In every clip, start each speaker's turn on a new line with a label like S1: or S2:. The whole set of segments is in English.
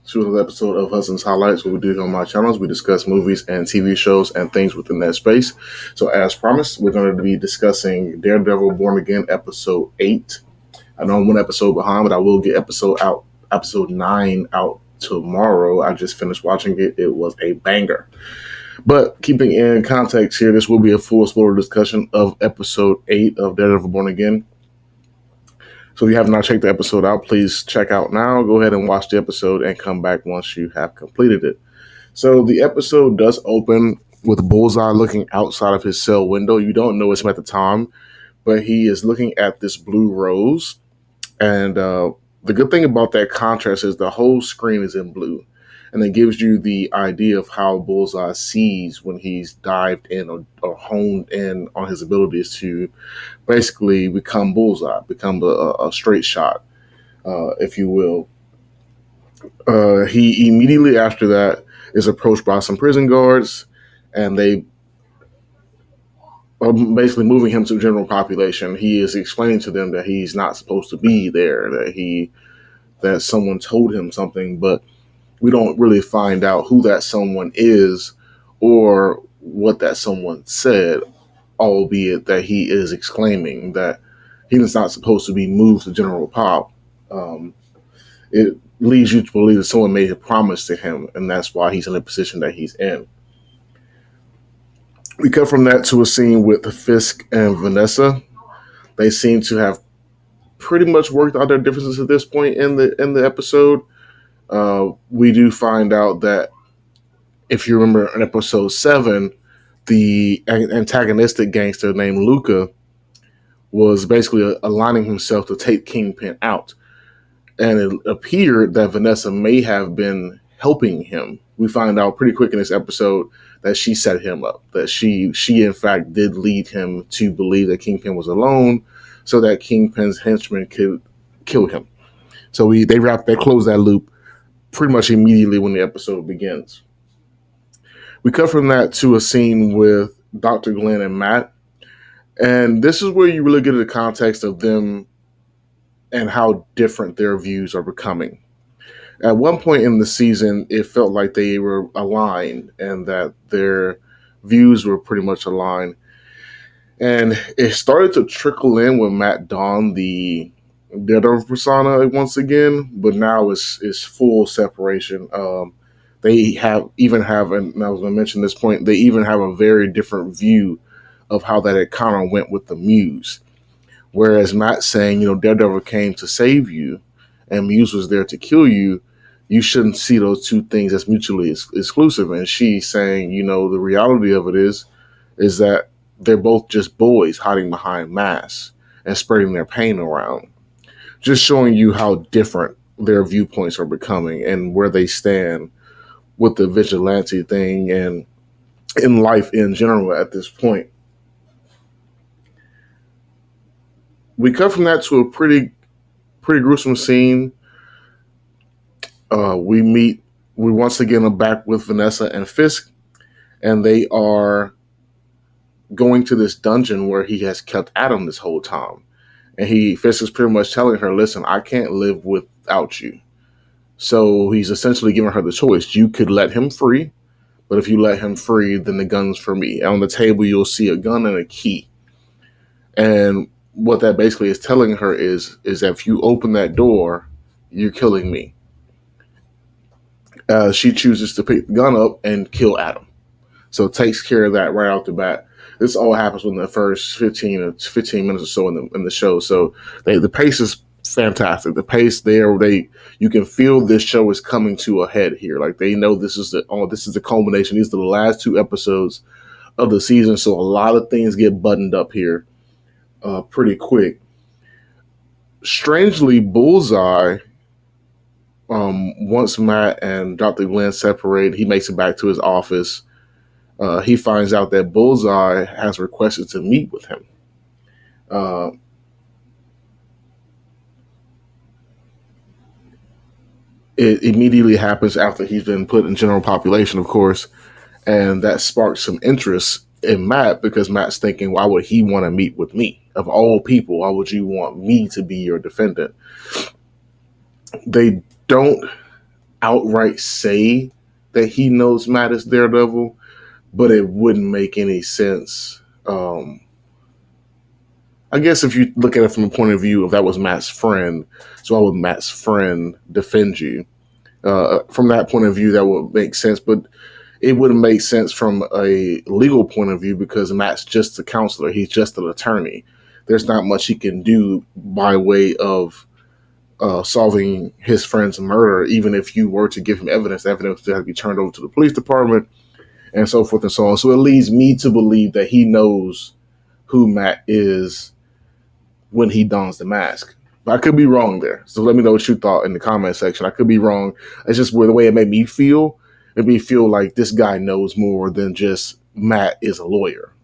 S1: to another episode of Hudson's Highlights. What we do on my channels, we discuss movies and TV shows and things within that space. So, as promised, we're going to be discussing Daredevil Born Again episode 8. I know I'm one episode behind, but I will get episode 9 out tomorrow. I just finished watching it. It was a banger. But keeping in context here, this will be a full spoiler discussion of episode 8 of Daredevil Born Again. So if you have not checked the episode out, please check out now. Go ahead and watch the episode and come back once you have completed it. So the episode does open with Bullseye looking outside of his cell window. You don't know it's him at the time, but he is looking at this blue rose. And the good thing about that contrast is the whole screen is in blue. And it gives you the idea of how Bullseye sees when he's dived in or honed in on his abilities to basically become Bullseye, become a straight shot, if you will. He immediately after that is approached by some prison guards, and they are basically moving him to the general population. He is explaining to them that he's not supposed to be there, that someone told him something, but we don't really find out who that someone is or what that someone said, albeit that he is exclaiming that he is not supposed to be moved to general pop. It leads you to believe that someone made a promise to him, and that's why he's in the position that he's in. We cut from that to a scene with Fisk and Vanessa. They seem to have pretty much worked out their differences at this point in the episode. We do find out that, if you remember in episode 7, the antagonistic gangster named Luca was basically aligning himself to take Kingpin out. And it appeared that Vanessa may have been helping him. We find out pretty quick in this episode that she set him up, that she in fact did lead him to believe that Kingpin was alone so that Kingpin's henchmen could kill him. So they close that loop pretty much immediately when the episode begins. We cut from that to a scene with Dr. Glenn and Matt. And this is where you really get the context of them and how different their views are becoming. At one point in the season, it felt like they were aligned and that their views were pretty much aligned. And it started to trickle in when Matt donned the Daredevil persona once again, but now it's full separation. They have, and I was going to mention this point, they even have a very different view of how that it kind of went with the Muse. Whereas Matt's saying, Daredevil came to save you and Muse was there to kill you, you shouldn't see those two things as mutually exclusive. And she's saying, the reality of it is that they're both just boys hiding behind masks and spreading their pain around. Just showing you how different their viewpoints are becoming and where they stand with the vigilante thing and in life in general at this point. We cut from that to a pretty gruesome scene. We once again are back with Vanessa and Fisk, and they are going to this dungeon where he has kept Adam this whole time. And Fisk is pretty much telling her, listen, I can't live without you. So he's essentially giving her the choice. You could let him free, but if you let him free, then the gun's for me. And on the table, you'll see a gun and a key. And what that basically is telling her is that if you open that door, you're killing me. She chooses to pick the gun up and kill Adam. So it takes care of that right off the bat. This all happens within the first 15 minutes or so in the show. So the pace is fantastic. The pace there, you can feel this show is coming to a head here. Like they know this is the culmination. These are the last 2 episodes of the season. So a lot of things get buttoned up here pretty quick. Strangely, Bullseye, once Matt and Dr. Glenn separate, he makes it back to his office. He finds out that Bullseye has requested to meet with him. It immediately happens after he's been put in general population, of course, and that sparks some interest in Matt because Matt's thinking, why would he want to meet with me? Of all people, why would you want me to be your defendant? They don't outright say that he knows Matt is Daredevil, but it wouldn't make any sense. I guess if you look at it from a point of view, if that was Matt's friend, so why would Matt's friend defend you? From that point of view, that would make sense, but it wouldn't make sense from a legal point of view because Matt's just a counselor. He's just an attorney. There's not much he can do by way of solving his friend's murder, even if you were to give him evidence. The evidence would have to be turned over to the police department and so forth and so on. So it leads me to believe that he knows who Matt is when he dons the mask. But I could be wrong there. So let me know what you thought in the comment section. I could be wrong. It's just the way it made me feel. It made me feel like this guy knows more than just Matt is a lawyer.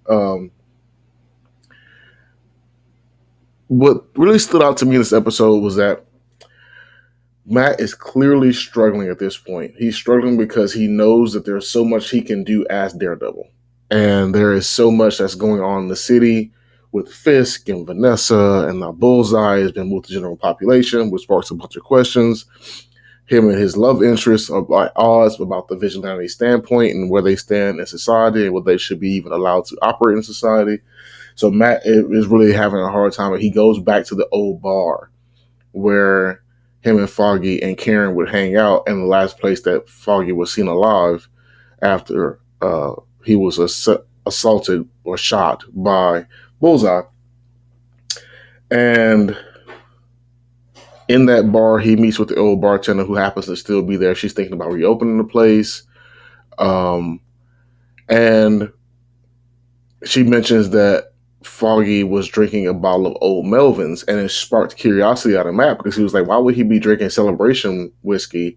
S1: What really stood out to me in this episode was that Matt is clearly struggling at this point. He's struggling because he knows that there's so much he can do as Daredevil. And there is so much that's going on in the city with Fisk and Vanessa, and now Bullseye has been moved to the general population, which sparks a bunch of questions. Him and his love interest are at odds about the vigilante standpoint and where they stand in society and whether they should be even allowed to operate in society. So Matt is really having a hard time. And he goes back to the old bar where him and Foggy and Karen would hang out, and the last place that Foggy was seen alive after he was assaulted or shot by Bullseye. And in that bar, he meets with the old bartender who happens to still be there. She's thinking about reopening the place. And she mentions that Foggy was drinking a bottle of Old Melvin's, and it sparked curiosity out of Matt because he was like, why would he be drinking celebration whiskey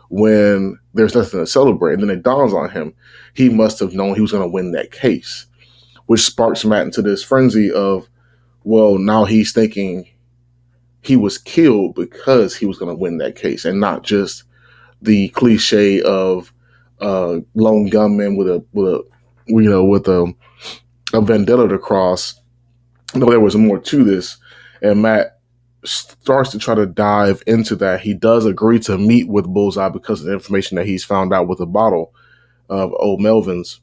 S1: when there's nothing to celebrate? And then it dawns on him, he must have known he was going to win that case, which sparks Matt into this frenzy of, well, now he's thinking he was killed because he was going to win that case and not just the cliche of lone gunman with a vendetta to cross. No, there was more to this, and Matt starts to try to dive into that. He does agree to meet with Bullseye because of the information that he's found out with a bottle of Old Melvin's.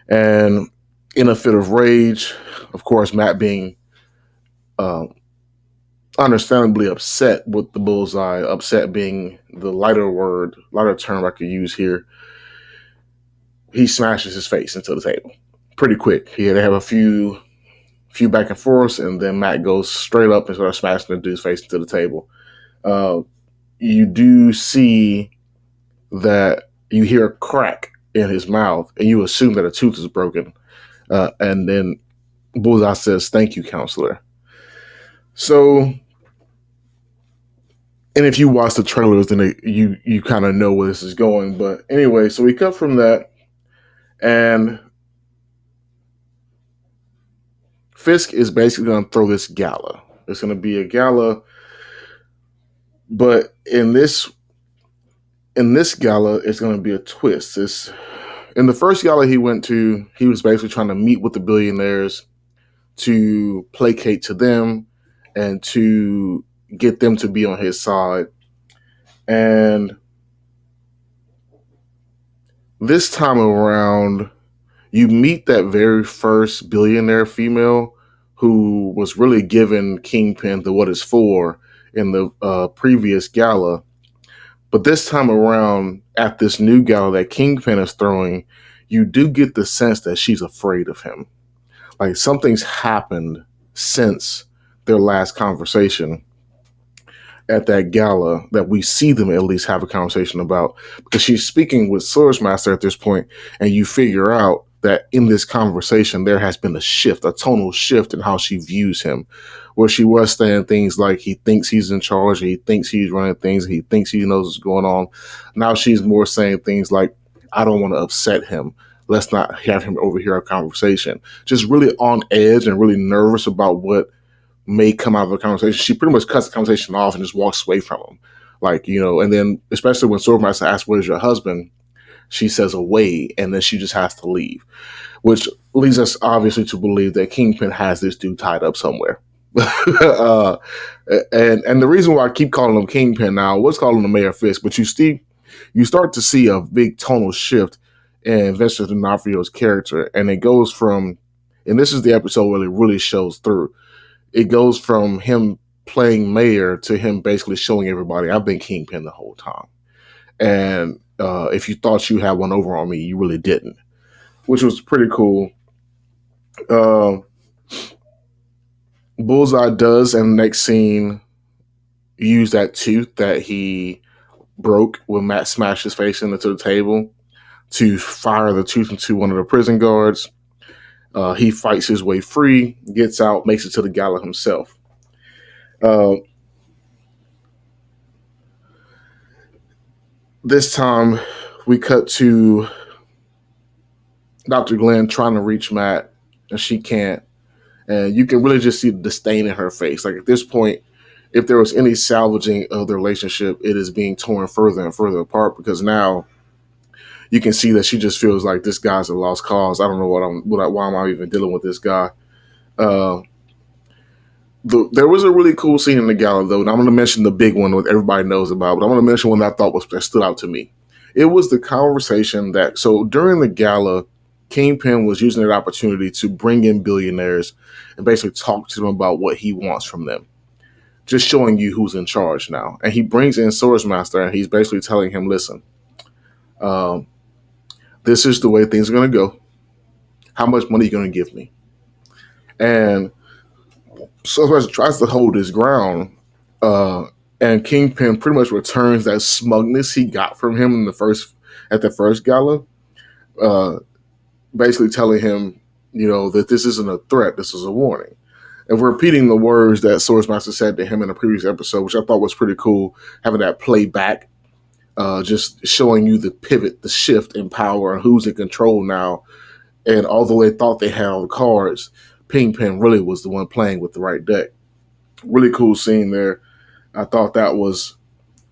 S1: And in a fit of rage, of course, Matt being understandably upset with the Bullseye, upset being the lighter term I could use here, he smashes his face into the table pretty quick. They have a few back and forths, and then Matt goes straight up and starts smashing the dude's face into the table. You do see that you hear a crack in his mouth, and you assume that a tooth is broken. And then Bullseye says, "Thank you, counselor." So, and if you watch the trailers, then you kind of know where this is going. But anyway, so we cut from that, and Fisk is basically going to throw this gala. It's going to be a gala, but in this gala, it's going to be a twist. In the first gala he went to, he was basically trying to meet with the billionaires to placate to them and to get them to be on his side. And this time around, you meet that very first billionaire female who was really given Kingpin the what is for in the previous gala. But this time around, at this new gala that Kingpin is throwing, you do get the sense that she's afraid of him. Like something's happened since their last conversation at that gala that we see them at least have a conversation about, because she's speaking with Swordsmaster at this point, and you figure out that in this conversation there has been a shift, a tonal shift in how she views him, where she was saying things like he thinks he's in charge, he thinks he's running things, he thinks he knows what's going on. Now she's more saying things like, I don't want to upset him, let's not have him overhear our conversation. Just really on edge and really nervous about what may come out of the conversation. She pretty much cuts the conversation off and just walks away from him. And then especially when Swordmaster asks, where's your husband? She says away, and then she just has to leave, which leads us obviously to believe that Kingpin has this dude tied up somewhere. And the reason why I keep calling him Kingpin now, I was calling him Mayor Fisk, but you see, you start to see a big tonal shift in Vincent D'Onofrio's character, and it goes from, and this is the episode where it really shows through. It goes from him playing mayor to him basically showing everybody, I've been Kingpin the whole time, and if you thought you had one over on me, you really didn't, which was pretty cool. Uh, Bullseye does, in the next scene, use that tooth that he broke when Matt smashed his face into the table to fire the tooth into one of the prison guards. He fights his way free, gets out, makes it to the gala himself. Uh, this time, we cut to Dr. Glenn trying to reach Matt, and she can't. And you can really just see the disdain in her face. Like, at this point, if there was any salvaging of the relationship, it is being torn further and further apart, because now you can see that she just feels like this guy's a lost cause. I don't know why am I even dealing with this guy. Uh, there was a really cool scene in the gala, though, and I'm going to mention the big one that everybody knows about, but I'm going to mention one that I thought that stood out to me. It was the conversation so during the gala, Kingpin was using that opportunity to bring in billionaires and basically talk to them about what he wants from them, just showing you who's in charge now. And he brings in Swordsmaster, and he's basically telling him, listen, um, this is the way things are going to go. How much money are you going to give me? And Swordsmaster tries to hold his ground, and Kingpin pretty much returns that smugness he got from him at the first gala, uh, basically telling him, that this isn't a threat, this is a warning. And we're repeating the words that Swordsmaster said to him in a previous episode, which I thought was pretty cool, having that play back, just showing you the pivot, the shift in power, and who's in control now. And although they thought they had all the cards, Kingpin really was the one playing with the right deck. Really cool scene there. I thought that was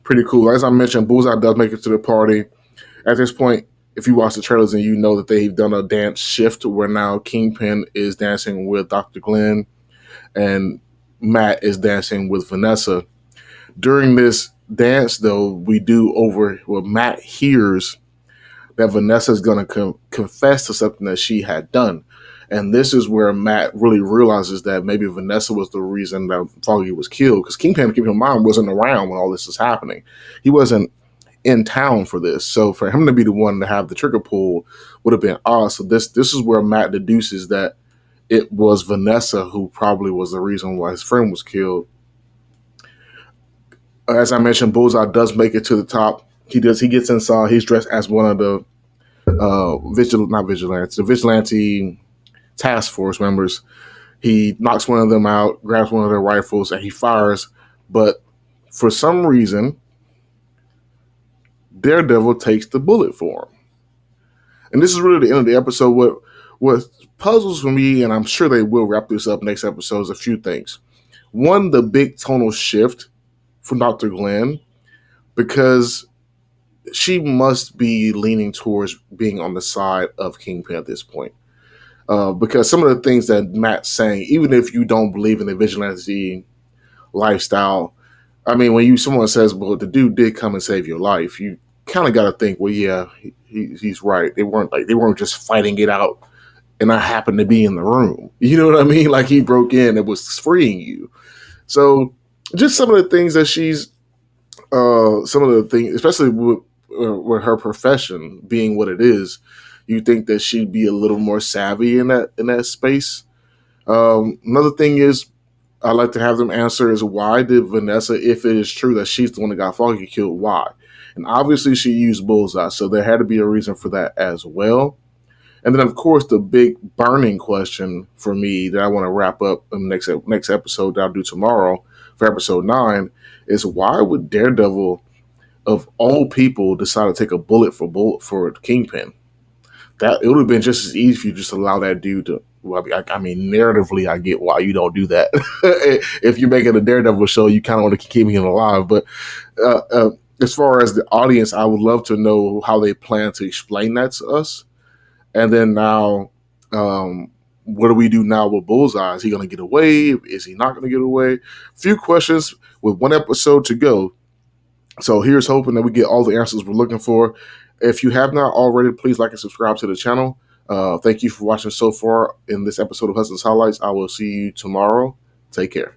S1: pretty cool. As I mentioned, Bullseye does make it to the party. At this point, if you watch the trailers, and you know that they've done a dance shift where now Kingpin is dancing with Dr. Glenn and Matt is dancing with Vanessa. During this dance, though, Matt hears that Vanessa is going to confess to something that she had done. And this is where Matt really realizes that maybe Vanessa was the reason that Foggy was killed, because Kingpin, keep in mind, wasn't around when all this is happening. He wasn't in town for this. So for him to be the one to have the trigger pull would have been odd. So this is where Matt deduces that it was Vanessa who probably was the reason why his friend was killed. As I mentioned, Bullseye does make it to the top. He gets inside. He's dressed as one of the the vigilante task force members. He knocks one of them out, grabs one of their rifles, and he fires. But for some reason, Daredevil takes the bullet for him. And this is really the end of the episode. What puzzles for me, and I'm sure they will wrap this up next episode, is a few things. One, the big tonal shift from Dr. Glenn, because she must be leaning towards being on the side of Kingpin at this point. Because some of the things that Matt's saying, even if you don't believe in the vigilante lifestyle, I mean, when someone says, well, the dude did come and save your life, you kind of got to think, well, yeah, he's right. They weren't just fighting it out and I happened to be in the room. You know what I mean? Like, he broke in and was freeing you. So just some of the things that especially with her profession being what it is, you think that she'd be a little more savvy in that space. Another thing is, I like to have them answer is, why did Vanessa, if it is true that she's the one that got Foggy killed, why? And obviously she used Bullseye, so there had to be a reason for that as well. And then, of course, the big burning question for me that I want to wrap up in the next episode that I'll do tomorrow for episode 9 is, why would Daredevil, of all people, decide to take a bullet for Kingpin? That it would have been just as easy if you just allow that dude to. Well, I mean, narratively, I get why you don't do that. If you're making a Daredevil show, you kind of want to keep him alive. But as far as the audience, I would love to know how they plan to explain that to us. And then now, what do we do now with Bullseye? Is he going to get away? Is he not going to get away? Few questions with one episode to go. So here's hoping that we get all the answers we're looking for. If you have not already, please like and subscribe to the channel. Thank you for watching so far in this episode of Hudson's Highlights. I will see you tomorrow. Take care.